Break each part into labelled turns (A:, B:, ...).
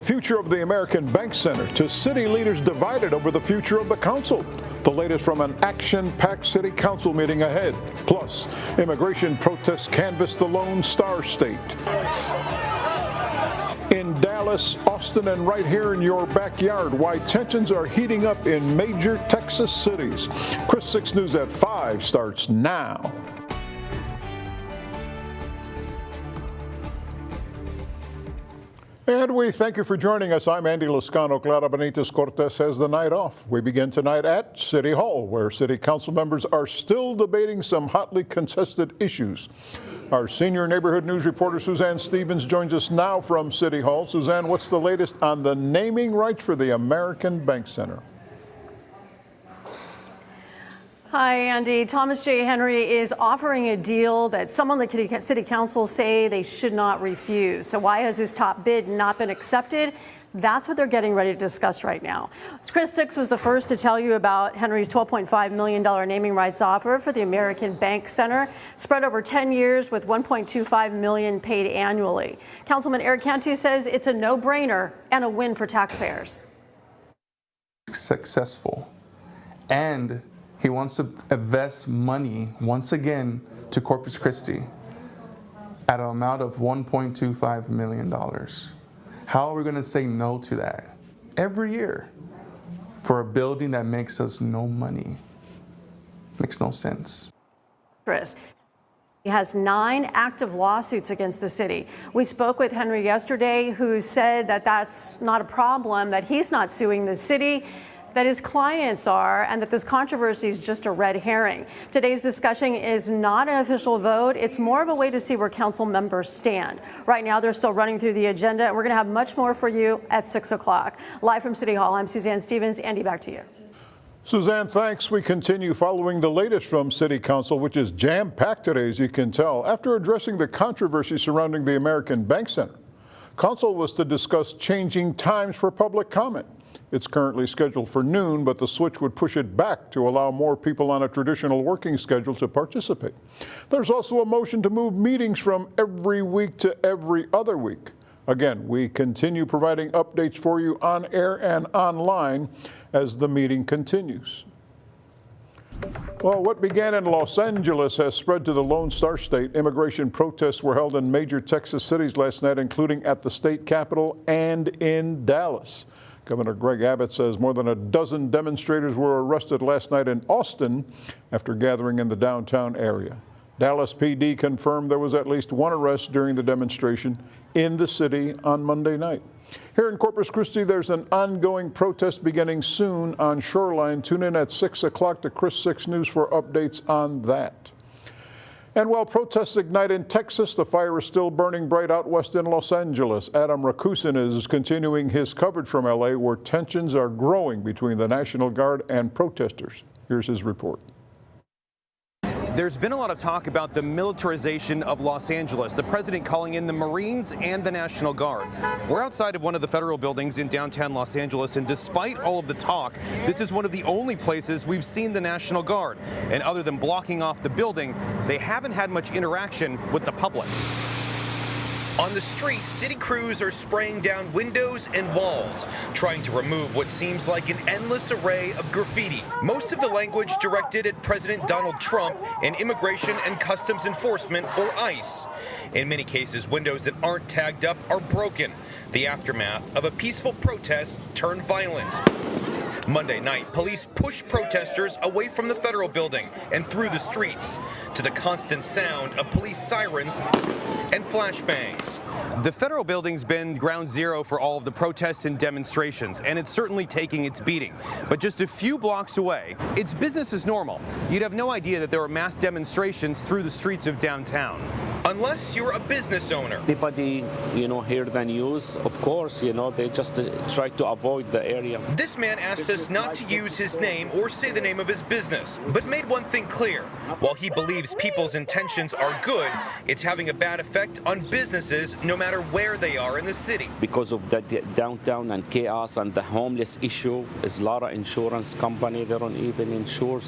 A: future of the American Bank Center to city leaders divided over the future of the council. The latest from an action-packed city council meeting ahead. Plus, immigration protests canvass the Lone Star State. In Dallas, Austin, and right here in your backyard, why tensions are heating up in major Texas cities. Chris 6 News at 5 starts now. And we thank you for joining us. I'm Andy Lascano. Clara Benitez Cortez has the night off. We begin tonight at City Hall, where city council members are still debating some hotly contested issues. Our senior neighborhood news reporter, Suzanne Stevens, joins us now from City Hall. Suzanne, what's the latest on the naming rights for the American Bank Center?
B: Hi, Andy. Thomas J. Henry is offering a deal that some on the city council say they should not refuse. So why has his top bid not been accepted? That's what they're getting ready to discuss right now. Chris 6 was the first to tell you about Henry's $12.5 million naming rights offer for the American Bank Center, spread over 10 years with $1.25 million paid annually. Councilman Eric Cantu says it's a no-brainer and a win for taxpayers.
C: Successful, and he wants to invest money once again to Corpus Christi at an amount of $1.25 million. How are we going to say no to that every year for a building that makes us no money? Makes no sense.
B: Chris, he has 9 active lawsuits against the city. We spoke with Henry yesterday, who said that that's not a problem, that he's not suing the city, that his clients are, and that this controversy is just a red herring. Today's discussion is not an official vote. It's more of a way to see where council members stand. Right now, they're still running through the agenda, and we're going to have much more for you at 6 o'clock. Live from City Hall, I'm Suzanne Stevens. Andy, back to you.
A: Suzanne, thanks. We continue following the latest from City Council, which is jam-packed today, as you can tell. After addressing the controversy surrounding the American Bank Center, Council was to discuss changing times for public comment. It's currently scheduled for noon, but the switch would push it back to allow more people on a traditional working schedule to participate. There's also a motion to move meetings from every week to every other week. Again, we continue providing updates for you on air and online as the meeting continues. Well, what began in Los Angeles has spread to the Lone Star State. Immigration protests were held in major Texas cities last night, including at the state capitol and in Dallas. Governor Greg Abbott says more than a dozen demonstrators were arrested last night in Austin after gathering in the downtown area. Dallas PD confirmed there was at least one arrest during the demonstration in the city on Monday night. Here in Corpus Christi, there's an ongoing protest beginning soon on Shoreline. Tune in at 6 o'clock to Chris 6 News for updates on that. And while protests ignite in Texas, the fire is still burning bright out west in Los Angeles. Adam Rakusin is continuing his coverage from LA, where tensions are growing between the National Guard and protesters. Here's his report.
D: There's been a lot of talk about the militarization of Los Angeles, the president calling in the Marines and the National Guard. We're outside of one of the federal buildings in downtown Los Angeles, and despite all of the talk, this is one of the only places we've seen the National Guard. And other than blocking off the building, they haven't had much interaction with the public. On the street, city crews are spraying down windows and walls, trying to remove what seems like an endless array of graffiti. Most of the language directed at President Donald Trump and Immigration and Customs Enforcement, or ICE. In many cases, windows that aren't tagged up are broken, the aftermath of a peaceful protest turned violent. Monday night, police pushed protesters away from the federal building and through the streets to the constant sound of police sirens and flashbangs. The federal building's been ground zero for all of the protests and demonstrations, and it's certainly taking its beating. But just a few blocks away, it's business as normal. You'd have no idea that there were mass demonstrations through the streets of downtown. Unless you're a business owner.
E: Everybody, hear the news. Of course, they just try to avoid the area.
D: This man asked us not to use his name or say the name of his business, but made one thing clear. While he believes people's intentions are good, it's having a bad effect on businesses no matter matter where they are in the city.
E: Because of the downtown and chaos and the homeless issue, is a lot of insurance company, they don't even insure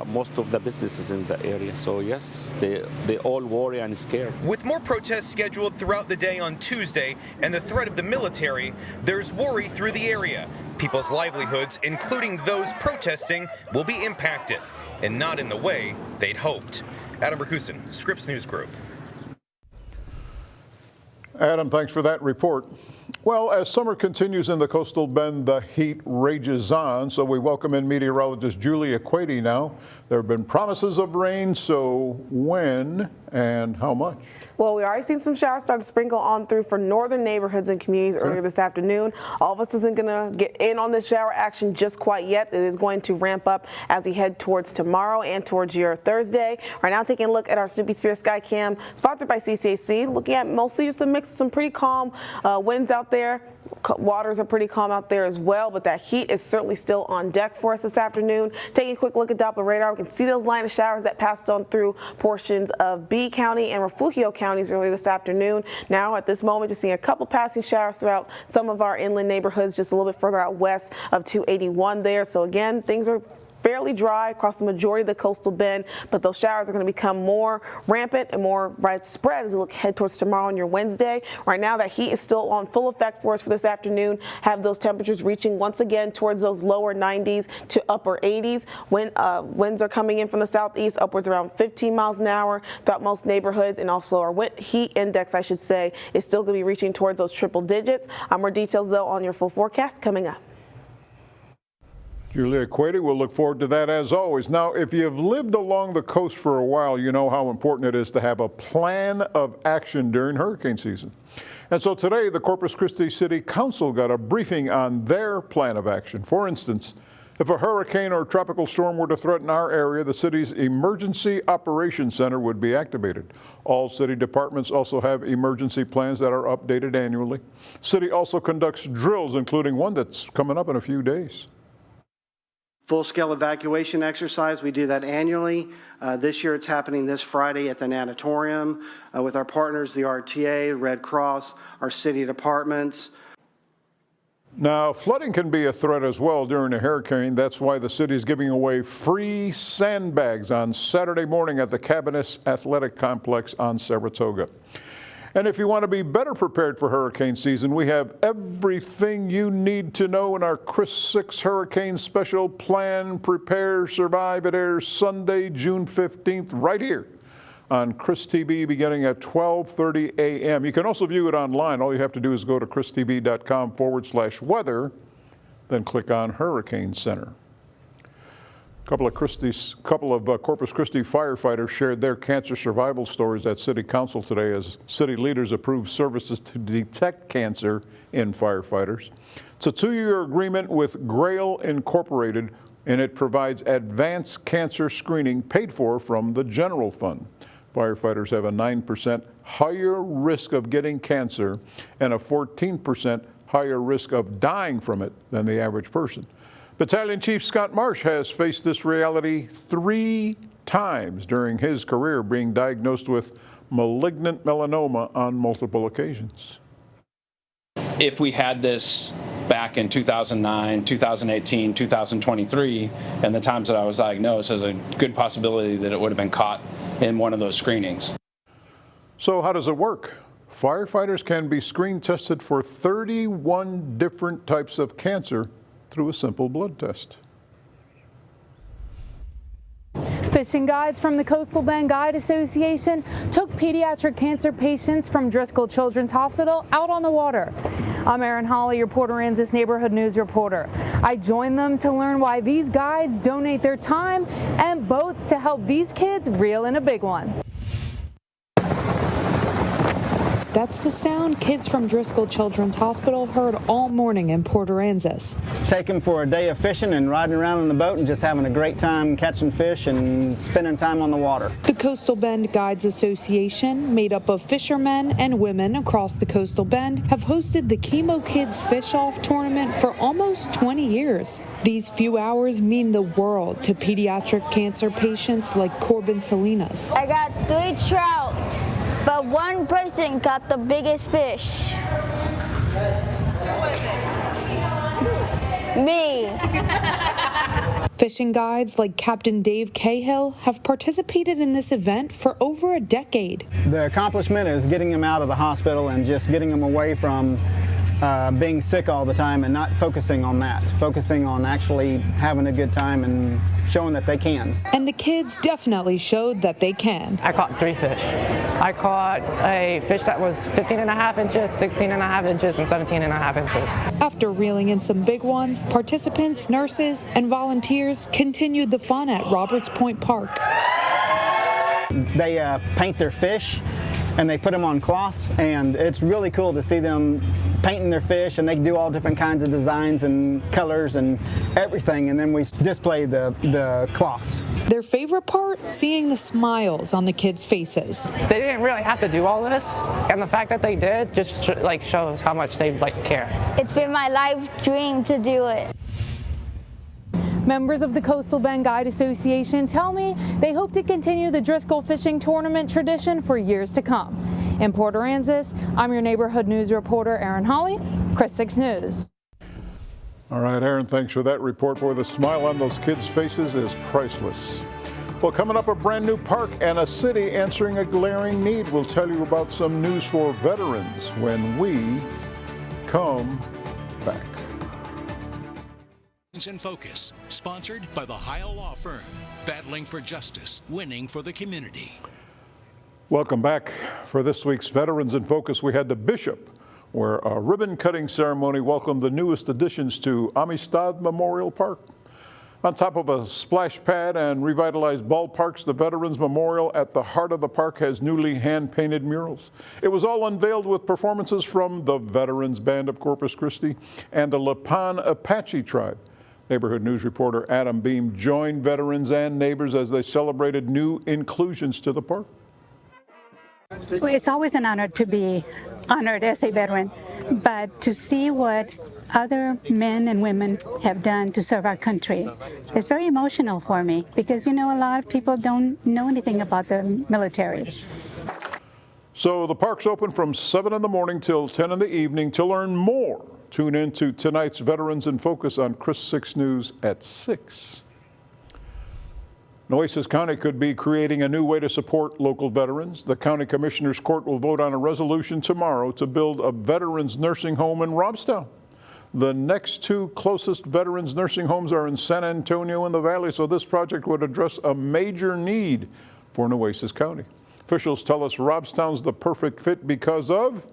E: most of the businesses in the area. So yes, they all worry and scared.
D: With more protests scheduled throughout the day on Tuesday and the threat of the military, there's worry through the area. People's livelihoods, including those protesting, will be impacted, and not in the way they'd hoped. Adam Rakusin, Scripps News Group.
A: Adam, thanks for that report. Well, as summer continues in the coastal bend, the heat rages on, so we welcome in meteorologist Julie Equati now. There have been promises of rain, so when and how much?
F: Well, we already seen some showers start to sprinkle on through for northern neighborhoods and communities earlier this afternoon. All of us isn't going to get in on this shower action just quite yet. It is going to ramp up as we head towards tomorrow and towards your Thursday. Right now, taking a look at our Snoopy Spirit Sky Cam, sponsored by CCAC. Looking at mostly just a mix of some pretty calm winds out there. Waters are pretty calm out there as well, but that heat is certainly still on deck for us this afternoon. Taking a quick look at Doppler radar, we can see those line of showers that passed on through portions of B County and Refugio counties earlier this afternoon. Now at this moment, just seeing a couple passing showers throughout some of our inland neighborhoods, just a little bit further out west of 281 there. So again, things are fairly dry across the majority of the coastal bend, but those showers are going to become more rampant and more widespread as we look ahead towards tomorrow and your Wednesday. Right now, that heat is still on full effect for us for this afternoon. Have those temperatures reaching once again towards those lower 90s to upper 80s. Winds are coming in from the southeast, upwards around 15 miles an hour throughout most neighborhoods, and also our heat index, I should say, is still going to be reaching towards those triple digits. More details, though, on your full forecast coming up.
A: Julia Equati, we'll look forward to that as always. Now, if you've lived along the coast for a while, you know how important it is to have a plan of action during hurricane season. And so today, the Corpus Christi City Council got a briefing on their plan of action. For instance, if a hurricane or tropical storm were to threaten our area, the city's Emergency Operations Center would be activated. All city departments also have emergency plans that are updated annually. City also conducts drills, including one that's coming up in a few days.
G: Full-scale evacuation exercise, we do that annually. This year it's happening this Friday at the Natatorium with our partners, the RTA, Red Cross, our city departments.
A: Now, flooding can be a threat as well during a hurricane. That's why the city is giving away free sandbags on Saturday morning at the Cabinets Athletic Complex on Saratoga. And if you want to be better prepared for hurricane season, we have everything you need to know in our Chris 6 Hurricane Special Plan, Prepare, Survive. It airs Sunday, June 15th, right here on Chris TV beginning at 12:30 a.m. You can also view it online. All you have to do is go to christv.com/weather, then click on Hurricane Center. A couple of Corpus Christi firefighters shared their cancer survival stories at City Council today as city leaders approved services to detect cancer in firefighters. It's a 2-year agreement with Grail Incorporated, and it provides advanced cancer screening paid for from the general fund. Firefighters have a 9% higher risk of getting cancer and a 14% higher risk of dying from it than the average person. Battalion Chief Scott Marsh has faced this reality 3 times during his career, being diagnosed with malignant melanoma on multiple occasions.
H: If we had this back in 2009, 2018, 2023, and the times that I was diagnosed, there's a good possibility that it would have been caught in one of those screenings.
A: So how does it work? Firefighters can be screen tested for 31 different types of cancer through a simple blood test.
I: Fishing guides from the Coastal Bend Guide Association took pediatric cancer patients from Driscoll Children's Hospital out on the water. I'm Erin Hawley, your Port Aransas Neighborhood News reporter. I joined them to learn why these guides donate their time and boats to help these kids reel in a big one. That's the sound kids from Driscoll Children's Hospital heard all morning in Port Aransas.
J: Take them for a day of fishing and riding around in the boat and just having a great time catching fish and spending time on the water.
I: The Coastal Bend Guides Association, made up of fishermen and women across the Coastal Bend, have hosted the Chemo Kids Fish-Off tournament for almost 20 years. These few hours mean the world to pediatric cancer patients like Corbin Salinas.
K: I got 3 trout. but one person got the biggest fish. Me.
I: Fishing guides like Captain Dave Cahill have participated in this event for over a decade.
J: The accomplishment is getting them out of the hospital and just getting them away from being sick all the time and not focusing on that, focusing on actually having a good time and showing that they can.
I: And the kids definitely showed that they can.
L: I caught 3 fish. I caught a fish that was 15.5 inches, 16.5 inches, and 17.5 inches.
I: After reeling in some big ones, participants, nurses, and volunteers continued the fun at Roberts Point Park.
J: They paint their fish and they put them on cloths, and it's really cool to see them painting their fish, and they do all different kinds of designs and colors and everything, and then we display the cloths.
I: Their favorite part? Seeing the smiles on the kids' faces.
L: They didn't really have to do all this, and the fact that they did just shows how much they care.
K: It's been my life dream to do it.
I: Members of the Coastal Bend Guide Association tell me they hope to continue the Driscoll Fishing Tournament tradition for years to come. In Port Aransas, I'm your neighborhood news reporter, Erin Hawley, Chris 6 News.
A: All right, Aaron, thanks for that report. Boy, the smile on those kids' faces is priceless. Well, coming up, a brand new park and a city answering a glaring need. We'll tell you about some news for veterans when we come back.
M: In Focus, sponsored by the Heil Law Firm, battling for justice, winning for the community.
A: Welcome back. For this week's Veterans in Focus, we had the Bishop, where a ribbon-cutting ceremony welcomed the newest additions to Amistad Memorial Park. On top of a splash pad and revitalized ballparks, the Veterans Memorial at the heart of the park has newly hand-painted murals. It was all unveiled with performances from the Veterans Band of Corpus Christi and the Lipan Apache Tribe. Neighborhood News reporter Adam Beam joined veterans and neighbors as they celebrated new inclusions to the park.
N: It's always an honor to be honored as a veteran, but to see what other men and women have done to serve our country is very emotional for me because, you know, a lot of people don't know anything about the military.
A: So the park's open from 7 in the morning till 10 in the evening. To learn more, tune in to tonight's Veterans in Focus on Chris 6 News at 6. Nueces County could be creating a new way to support local veterans. The County Commissioners Court will vote on a resolution tomorrow to build a veterans nursing home in Robstown. The next 2 closest veterans nursing homes are in San Antonio and the Valley, so this project would address a major need for Nueces County. Officials tell us Robstown's the perfect fit because of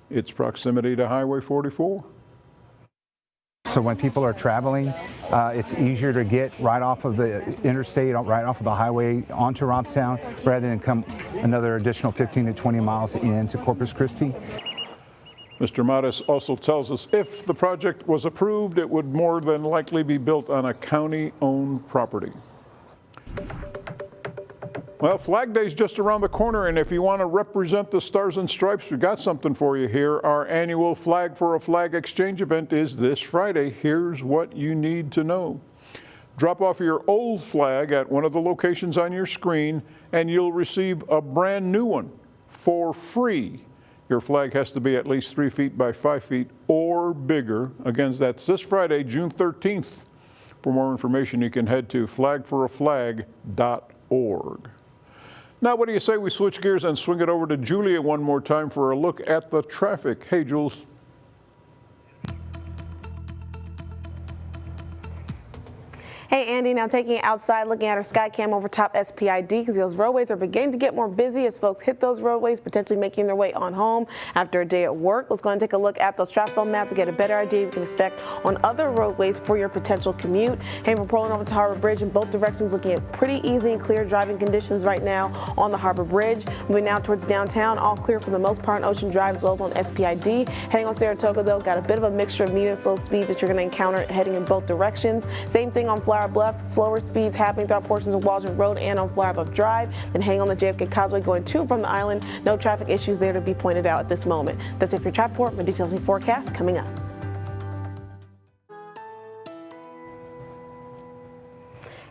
A: its proximity to Highway 44.
O: So when people are traveling, it's easier to get right off of the interstate, right off of the highway onto Robstown, rather than come another additional 15 to 20 miles into Corpus Christi.
A: Mr. Mattis also tells us if the project was approved, it would more than likely be built on a county-owned property. Well, Flag Day's just around the corner, and if you want to represent the Stars and Stripes, we've got something for you here. Our annual Flag for a Flag exchange event is this Friday. Here's what you need to know. Drop off your old flag at one of the locations on your screen, and you'll receive a brand new one for free. Your flag has to be at least 3 feet by 5 feet or bigger. Again, that's this Friday, June 13th. For more information, you can head to flagforaflag.org. Now, what do you say we switch gears and swing it over to Julia one more time for a look at the traffic? Hey, Jules.
F: Hey, Andy, now taking it outside, looking at our Skycam over top SPID because those roadways are beginning to get more busy as folks hit those roadways, potentially making their way on home after a day at work. Let's go and take a look at those traffic maps to get a better idea you can expect on other roadways for your potential commute. Hey, we're pulling over to Harbor Bridge in both directions, looking at pretty easy and clear driving conditions right now on the Harbor Bridge. Moving now towards downtown, all clear for the most part on Ocean Drive as well as on SPID. Heading on Saratoga, though, got a bit of a mixture of medium and slow speeds that you're going to encounter heading in both directions. Same thing on Flower Bluff, slower speeds happening throughout portions of Waldron Road and on Flower Bluff Drive. Then hang on the JFK Causeway going to and from the island. No traffic issues there to be pointed out at this moment. That's it for your traffic report. More details and forecast coming up.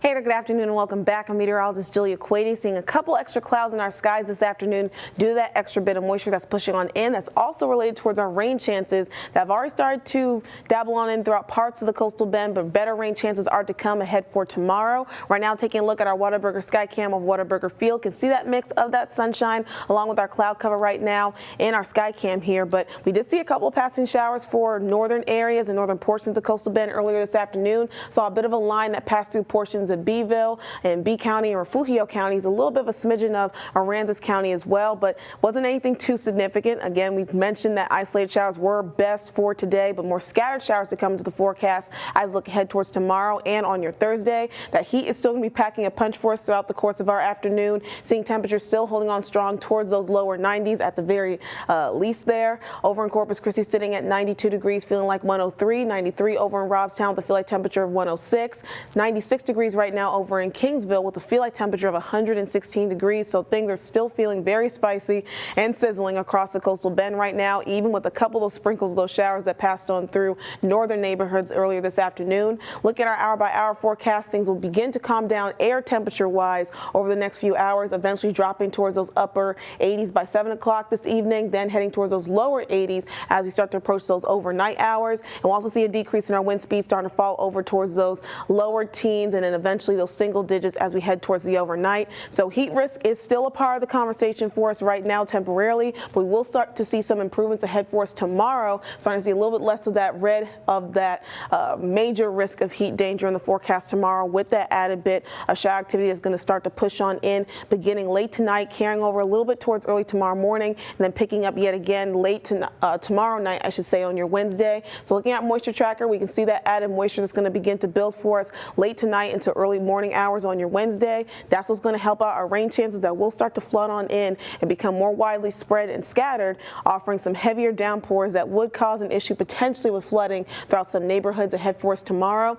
F: Hey there, good afternoon and welcome back. I'm meteorologist Julia Quady, seeing a couple extra clouds in our skies this afternoon due to that extra bit of moisture that's pushing on in. That's also related towards our rain chances that have already started to dabble on in throughout parts of the coastal bend, but better rain chances are to come ahead for tomorrow. Right now, taking a look at our Whataburger sky cam of Whataburger Field, can see that mix of that sunshine along with our cloud cover right now in our sky cam here, but we did see a couple of passing showers for northern areas and northern portions of coastal bend earlier this afternoon. Saw a bit of a line that passed through portions of Beeville and B County and Refugio counties, a little bit of a smidgen of Aransas County as well, but wasn't anything too significant. Again, we've mentioned that isolated showers were best for today, but more scattered showers to come into the forecast as we look ahead towards tomorrow and on your Thursday. That heat is still going to be packing a punch for us throughout the course of our afternoon, seeing temperatures still holding on strong towards those lower 90s at the very least there. Over in Corpus Christi, sitting at 92 degrees, feeling like 103, 93 over in Robstown with a feel-like temperature of 106, 96 degrees right now over in Kingsville with a feel-like temperature of 116 degrees. So things are still feeling very spicy and sizzling across the coastal bend right now, even with a couple of sprinkles of those showers that passed on through northern neighborhoods earlier this afternoon. Look at our hour-by-hour forecast. Things will begin to calm down air temperature-wise over the next few hours, eventually dropping towards those upper 80s by 7 o'clock this evening, then heading towards those lower 80s as we start to approach those overnight hours. And we'll also see a decrease in our wind speed starting to fall over towards those lower teens and then eventually those single digits as we head towards the overnight. So heat risk is still a part of the conversation for us right now temporarily, but we will start to see some improvements ahead for us tomorrow, starting to see a little bit less of that red of that major risk of heat danger in the forecast tomorrow, with that added bit of shower activity is going to start to push on in beginning late tonight, carrying over a little bit towards early tomorrow morning, and then picking up yet again late tomorrow night, I should say, on your Wednesday. So looking at moisture tracker, we can see that added moisture that's going to begin to build for us late tonight into early morning hours on your Wednesday. That's what's going to help out our rain chances that will start to flood on in and become more widely spread and scattered, offering some heavier downpours that would cause an issue potentially with flooding throughout some neighborhoods ahead for us tomorrow.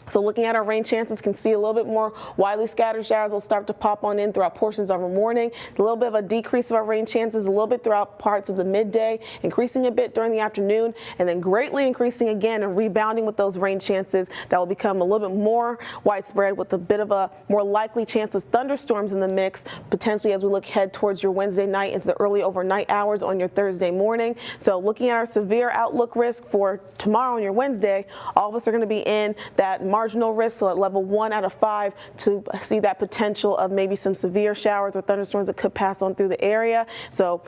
F: So looking at our rain chances, can see a little bit more widely scattered showers will start to pop on in throughout portions of our morning. A little bit of a decrease of our rain chances a little bit throughout parts of the midday, increasing a bit during the afternoon, and then greatly increasing again and rebounding with those rain chances that will become a little bit more widespread with a bit of a more likely chance of thunderstorms in the mix, potentially as we look ahead towards your Wednesday night into the early overnight hours on your Thursday morning. So looking at our severe outlook risk for tomorrow on your Wednesday, all of us are going to be in that marginal risk, so at level 1 out of 5, to see that potential of maybe some severe showers or thunderstorms that could pass on through the area. So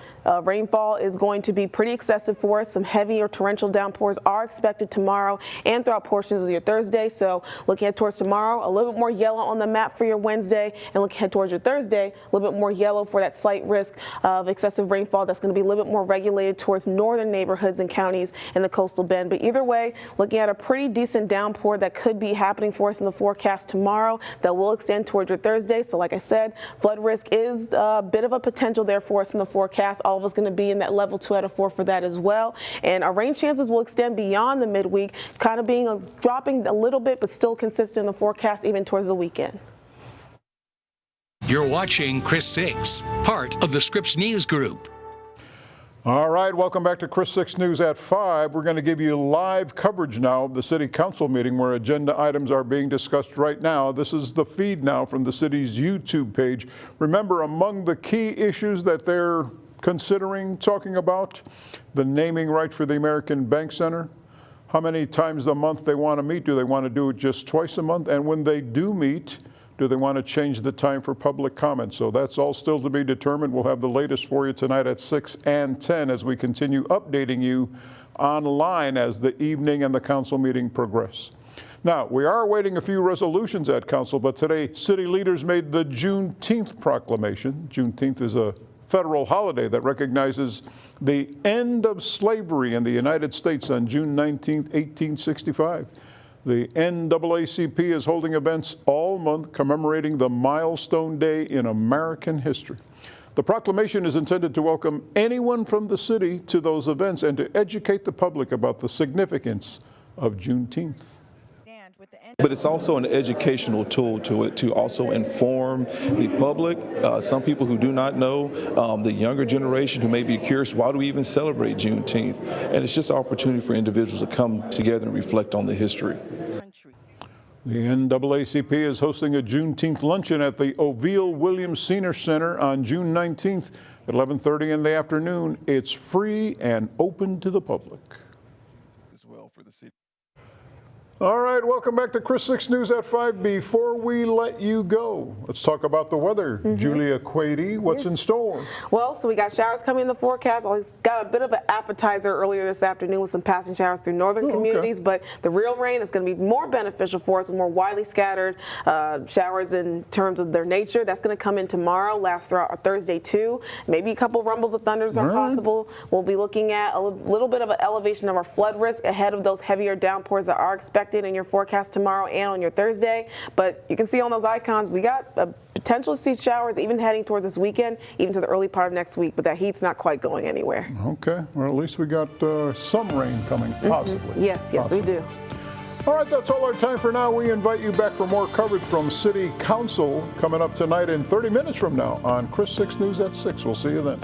F: rainfall is going to be pretty excessive for us. Some heavy or torrential downpours are expected tomorrow and throughout portions of your Thursday. So looking ahead towards tomorrow, a little bit more yellow on the map for your Wednesday, and looking ahead towards your Thursday, a little bit more yellow for that slight risk of excessive rainfall that's going to be a little bit more regulated towards northern neighborhoods and counties in the coastal bend. But either way, looking at a pretty decent downpour that could be happening for us in the forecast tomorrow that will extend towards your Thursday. So like I said, flood risk is a bit of a potential there for us in the forecast. All of us going to be in that level 2 out of 4 for that as well. And our rain chances will extend beyond the midweek, kind of being dropping a little bit, but still consistent in the forecast even towards the weekend.
M: You're watching Chris 6, part of the Scripps News Group.
A: All right, welcome back to Chris 6 News at 5. We're going to give you live coverage now of the City Council meeting where agenda items are being discussed right now. This is the feed now from the city's YouTube page. Remember, among the key issues that they're considering talking about, the naming right for the American Bank Center, how many times a month they want to meet. Do they want to do it just twice a month? And when they do meet, do they want to change the time for public comment? So that's all still to be determined. We'll have the latest for you tonight at 6 and 10 as we continue updating you online as the evening and the council meeting progress. Now, we are awaiting a few resolutions at council, but today city leaders made the Juneteenth proclamation. Juneteenth is a federal holiday that recognizes the end of slavery in the United States on June 19, 1865. The NAACP is holding events all month commemorating the milestone day in American history. The proclamation is intended to welcome anyone from the city to those events and to educate the public about the significance of Juneteenth.
P: But it's also an educational tool to also inform the public. Some people who do not know, the younger generation who may be curious, why do we even celebrate Juneteenth? And it's just an opportunity for individuals to come together and reflect on the history.
A: The NAACP is hosting a Juneteenth luncheon at the Oville Williams Senior Center on June 19th at 11:30 in the afternoon. It's free and open to the public.
P: As well for the city.
A: All right, welcome back to Chris 6 News at 5. Before we let you go, let's talk about the weather. Julia Quady, what's in store?
F: Well, so we got showers coming in the forecast. We got a bit of an appetizer earlier this afternoon with some passing showers through northern communities, but the real rain is going to be more beneficial for us with more widely scattered showers in terms of their nature. That's going to come in tomorrow, last throughout Thursday too. Maybe a couple rumbles of thunders are possible. We'll be looking at a little bit of an elevation of our flood risk ahead of those heavier downpours that are expected in your forecast tomorrow and on your Thursday. But you can see on those icons, we got a potential to see showers even heading towards this weekend, even to the early part of next week, but that heat's not quite going anywhere.
A: Okay, well, at least we got some rain coming, possibly.
F: Yes, we do.
A: All right, that's all our time for now. We invite you back for more coverage from City Council coming up tonight in 30 minutes from now on Chris 6 News at 6. We'll see you then.